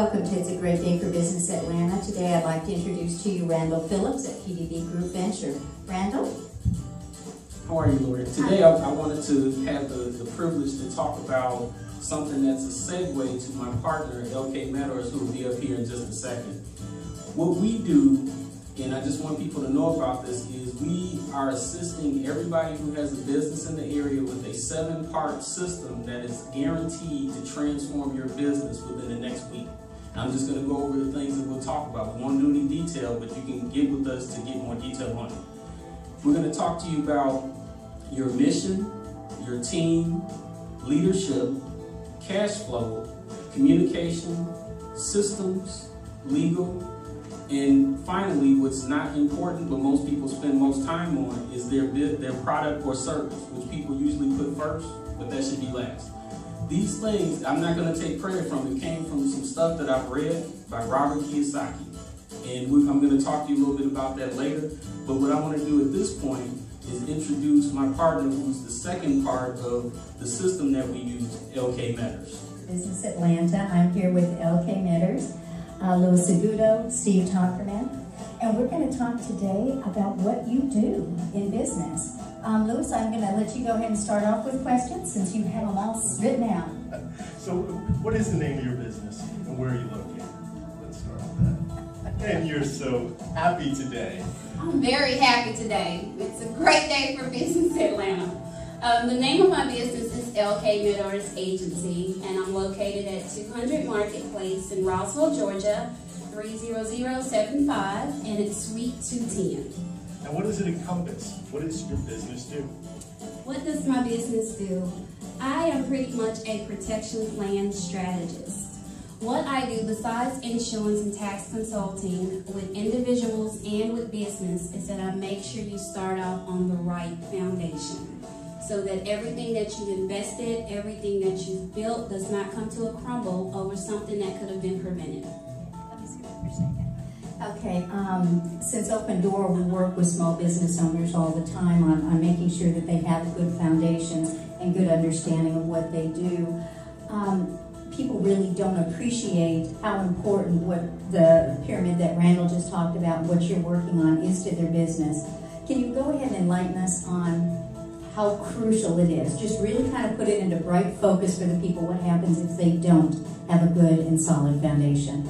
Welcome to It's a Great Day for Business Atlanta. Today I'd like to introduce to you Randall Phillips at PDB Group Venture. Randall? How are you, Lorrie? Today I wanted to have the privilege to talk about something that's a segue to my partner, LK Meadows, who will be up here in just a second. What we do, and I just want people to know about this, is we are assisting everybody who has a business in the area with a 7-part system that is guaranteed to transform your business within the next week. I'm just going to go over the things that we'll talk about. We won't do any detail, but you can get with us to get more detail on it. We're going to talk to you about your mission, your team, leadership, cash flow, communication, systems, legal, and finally, what's not important, but most people spend most time on, is their product or service, which people usually put first, but that should be last. These things, I'm not going to take credit from. It came from some stuff that I've read by Robert Kiyosaki. And I'm going to talk to you a little bit about that later. But what I want to do at this point is introduce my partner, who's the second part of the system that we use, LK Meadows. Business Atlanta. I'm here with LK Meadows, Louis Agudo, Steve Tockerman. And we're going to talk today about what you do in business. Louis, I'm going to let you go ahead and start off with questions since you have them all written out. So what is the name of your business and where are you located? Let's start with that. And you're so happy today. I'm very happy today. It's a great day for Business Atlanta. The name of my business is LK Meadows Agency, and I'm located at 200 Marketplace in Roswell, Georgia, 30075, and it's Suite 210. And what does it encompass? What does your business do? What does my business do? I am pretty much a protection plan strategist. What I do besides insurance and tax consulting with individuals and with business is that I make sure you start off on the right foundation so that everything that you've invested, everything that you've built does not come to a crumble over something that could have been prevented. Let me see what you're saying. Okay, since Open Door, we work with small business owners all the time on making sure that they have good foundations and good understanding of what they do. People really don't appreciate how important what the pyramid that Randall just talked about, what you're working on, is to their business. Can you go ahead and enlighten us on how crucial it is? Just really kind of put it into bright focus for the people. What happens if they don't have a good and solid foundation?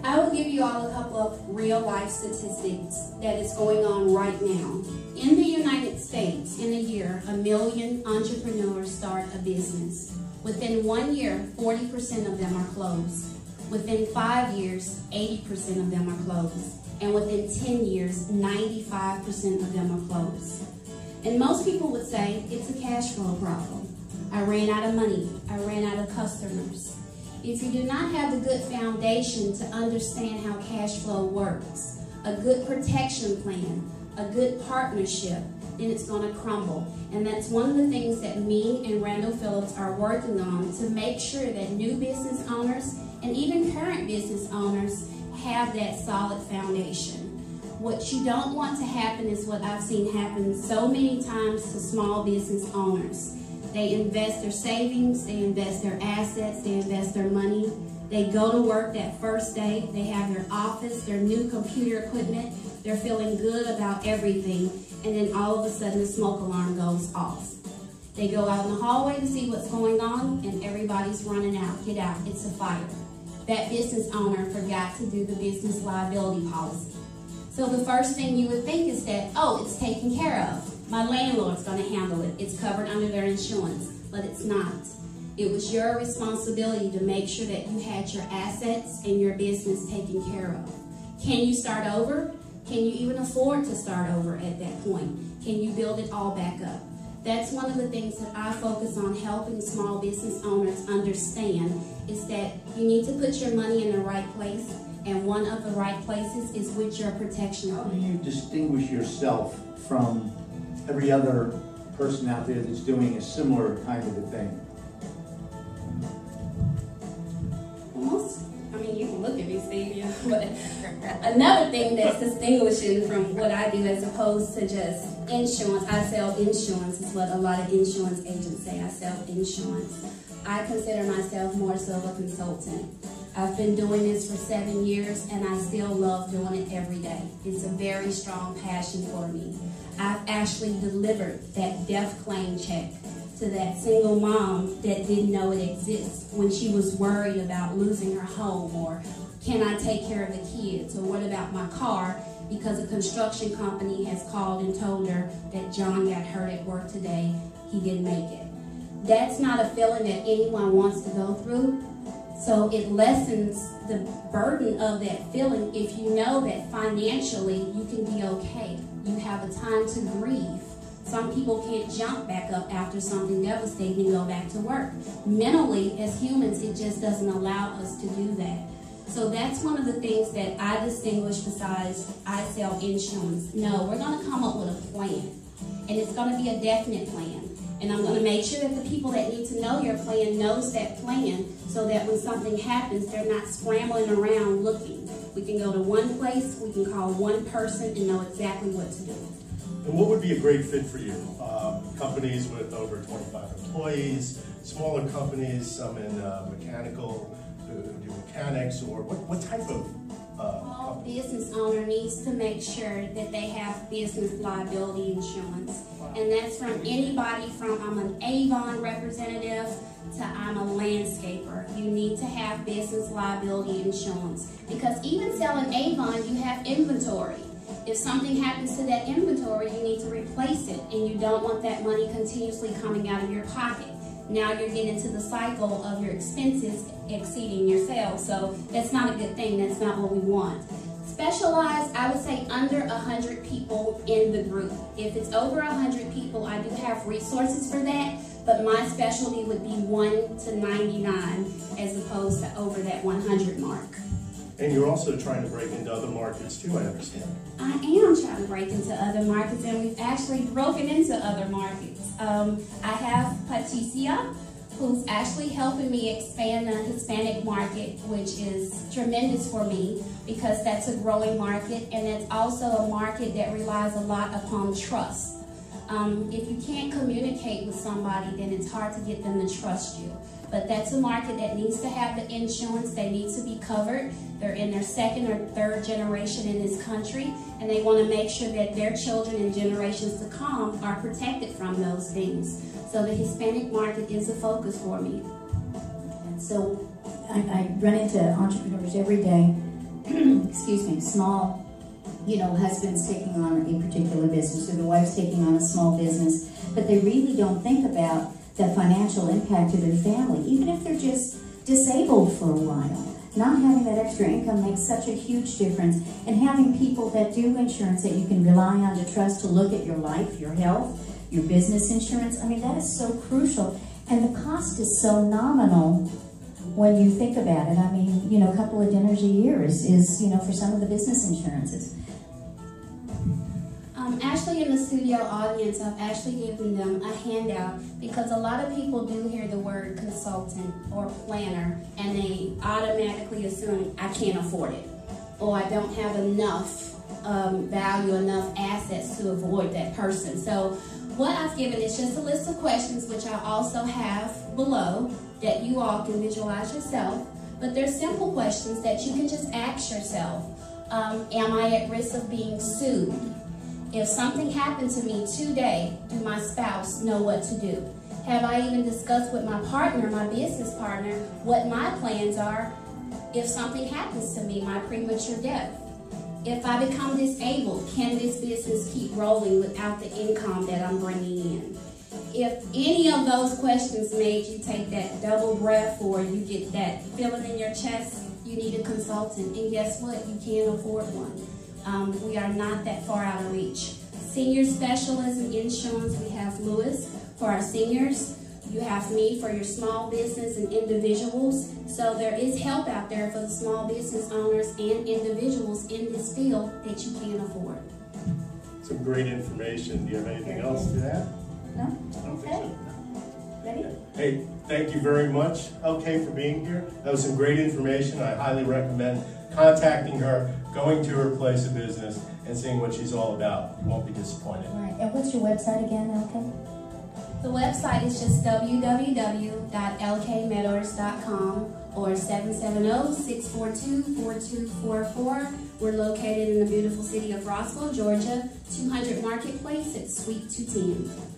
I will give you all a couple of real-life statistics that is going on right now. In the United States, in a year, 1 million entrepreneurs start a business. Within 1 year, 40% of them are closed. Within 5 years, 80% of them are closed. And within 10 years, 95% of them are closed. And most people would say, it's a cash flow problem. I ran out of money. I ran out of customers. If you do not have the good foundation to understand how cash flow works, a good protection plan, a good partnership, then it's going to crumble. And that's one of the things that me and Randall Phillips are working on to make sure that new business owners and even current business owners have that solid foundation. What you don't want to happen is what I've seen happen so many times to small business owners. They invest their savings, they invest their assets, they invest their money. They go to work that first day, they have their office, their new computer equipment, they're feeling good about everything, and then all of a sudden the smoke alarm goes off. They go out in the hallway to see what's going on, and everybody's running out. Get out, it's a fire. That business owner forgot to do the business liability policy. So the first thing you would think is that, oh, it's taken care of. My landlord's going to handle it. It's covered under their insurance, but it's not. It was your responsibility to make sure that you had your assets and your business taken care of. Can you start over? Can you even afford to start over at that point? Can you build it all back up? That's one of the things that I focus on helping small business owners understand is that you need to put your money in the right place, and one of the right places is with your protection. How do you distinguish yourself from every other person out there that's doing a similar kind of a thing? You can look at me, Steve, but another thing that's distinguishing from what I do as opposed to just insurance, I sell insurance, is what a lot of insurance agents say. I sell insurance. I consider myself more so a consultant. I've been doing this for 7 years and I still love doing it every day. It's a very strong passion for me. I've actually delivered that death claim check to that single mom that didn't know it exists when she was worried about losing her home, or can I take care of the kids, or what about my car, because a construction company has called and told her that John got hurt at work today, he didn't make it. That's not a feeling that anyone wants to go through. So it lessens the burden of that feeling if you know that financially you can be okay. You have a time to grieve. Some people can't jump back up after something devastating and go back to work. Mentally, as humans, it just doesn't allow us to do that. So that's one of the things that I distinguish besides I sell insurance. No, we're going to come up with a plan, and it's going to be a definite plan. And I'm going to make sure that the people that need to know your plan knows that plan, so that when something happens, they're not scrambling around looking. We can go to one place, we can call one person and know exactly what to do. And what would be a great fit for you? Companies with over 25 employees, smaller companies, some in mechanical, who do mechanics, or what type of All business owner needs to make sure that they have business liability insurance. And that's from anybody from I'm an Avon representative to I'm a landscaper. You need to have business liability insurance, because even selling Avon, you have inventory. If something happens to that inventory, you need to replace it, and you don't want that money continuously coming out of your pocket. Now you're getting into the cycle of your expenses exceeding your sales, so that's not a good thing. That's not what we want. Specialized, I would say under 100 people in the group. If it's over 100 people, I do have resources for that, but my specialty would be 1 to 99 as opposed to over that 100 mark. And you're also trying to break into other markets too, I understand. I am trying to break into other markets, and we've actually broken into other markets. I have Patricia, who's actually helping me expand the Hispanic market, which is tremendous for me because that's a growing market, and it's also a market that relies a lot upon trust. If you can't communicate with somebody, then it's hard to get them to trust you. But that's a market that needs to have the insurance. They need to be covered. They're in their second or third generation in this country, and they want to make sure that their children and generations to come are protected from those things. So the Hispanic market is a focus for me. And so I run into entrepreneurs every day, excuse me, small, husbands taking on a particular business, or the wife's taking on a small business, but they really don't think about the financial impact to their family, even if they're just disabled for a while. Not having that extra income makes such a huge difference, and having people that do insurance that you can rely on to trust to look at your life, your health, your business insurance, that is so crucial. And the cost is so nominal when you think about it. A couple of dinners a year is for some of the business insurances. Actually, in the studio audience, I've actually given them a handout, because a lot of people do hear the word consultant or planner and they automatically assume I can't afford it, or I don't have enough value, enough assets to avoid that person. So what I've given is just a list of questions, which I also have below, that you all can visualize yourself. But they're simple questions that you can just ask yourself. Am I at risk of being sued? If something happened to me today, do my spouse know what to do? Have I even discussed with my partner, my business partner, what my plans are if something happens to me, my premature death? If I become disabled, can this business keep rolling without the income that I'm bringing in? If any of those questions made you take that double breath, or you get that feeling in your chest, you need a consultant. And guess what? You can't afford one. We are not that far out of reach. Senior specialism insurance, we have Lewis for our seniors. You have me for your small business and individuals. So there is help out there for the small business owners and individuals in this field that you can't afford. Some great information. Do you have anything else to add? No? Okay. Ready? Hey, thank you very much, LK, for being here. That was some great information. I highly recommend contacting her, going to her place of business, and seeing what she's all about. You won't be disappointed. All right. And what's your website again, LK? The website is just www.lkmeadows.com or 770-642-4244. We're located in the beautiful city of Roswell, Georgia, 200 Marketplace at Suite 210.